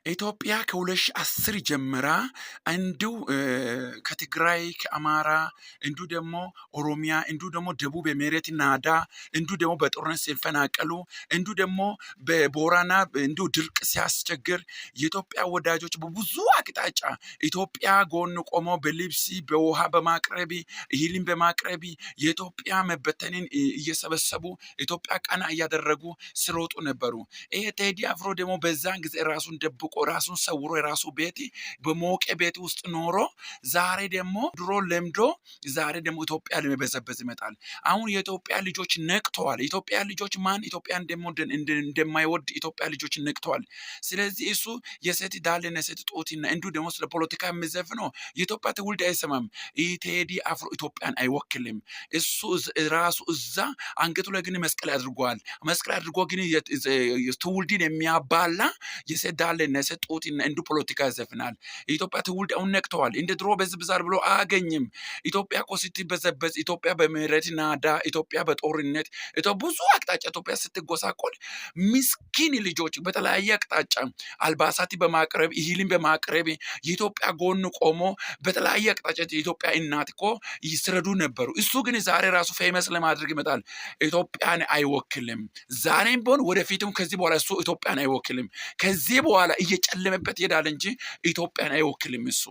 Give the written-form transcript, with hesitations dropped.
ኢትዮጵያ ከ2010 ጀምራ እንዲሁ ከትግራይ ከአማራ እንዲሁ ደግሞ ኦሮሚያ እንዲሁ ደግሞ ደቡብ የመሬት ናዳ እንዲሁ ደግሞ በጦርነት ሲፈናቀሉ እንዲሁ ደግሞ በቦረና እንዲሁ ድርቅ ሲያስቸግር የኢትዮጵያ ወዳጆች በብዙ አቅጣጫ ኢትዮጵያ ጎን ቆመው በልብስ በውሃ በማቅረብ እህልን በማቅረብ የኢትዮጵያ መበተንን እየሰበሰቡ ኢትዮጵያ ቀና እያደረጉ ሲሮጡ ነበሩ። ይሄ ቴዲ አፍሮ ደግሞ በዛን ጊዜ ራሱን ደብቆ ራሱን ሰውሮ የራሱ ቤት በሞቀ ቤት ውስጥ ኖሮ ዛሬ ደግሞ ድሮ ለምዶ ዛሬ ደግሞ ኢትዮጵያ ለመበዘበዝ ይመጣል። አሁን የኢትዮጵያ ልጆች ነቅተዋል። ኢትዮጵያ ልጆች ማን ኢትዮጵያን ደግሞ እንደማይወድ ኢትዮጵያ ልጆች ነቅተዋል። ስለዚህ እሱ የሴት ዳሌና የሴት ጦቲና እንዲሁ ደግሞ ስለ ፖለቲካ የሚዘፍነው የኢትዮጵያ ትውልድ አይሰማም። ቴዲ አፍሮ ኢትዮጵያን አይወክልም። እሱ ራሱ እዛ አንገቱ ላይ ግን መስቀል አድርጓል። መስቀል አድርጎ ግን ትውልድን የሚያባላ የሴት ዳሌና የሴት ጦቲና እንዲሁ ፖለቲካ ይዘፍናል። የኢትዮጵያ ትውልድ አሁን ነቅተዋል። እንደ ድሮ በዝብዛር ብሎ አያገኝም። ኢትዮጵያ እኮ ስትበዘበዝ፣ ኢትዮጵያ በመሬት ናዳ፣ ኢትዮጵያ በጦርነት ብዙ አቅጣጫ ኢትዮጵያ ስትጎሳቆል ምስኪን ልጆች በተለያየ አቅጣጫ አልባሳት በማቅረብ እህልን በማቅረብ የኢትዮጵያ ጎን ቆሞ በተለያየ አቅጣጫ የኢትዮጵያ እናት እኮ ይስረዱ ነበሩ። እሱ ግን ዛሬ ራሱ ፌመስ ለማድረግ ይመጣል። ኢትዮጵያን አይወክልም። ዛሬም ቢሆን ወደፊትም ከዚህ በኋላ እሱ ኢትዮጵያን አይወክልም። ከዚህ በኋላ እየጨለመበት ይሄዳል እንጂ ኢትዮጵያን አይወክልም እሱ።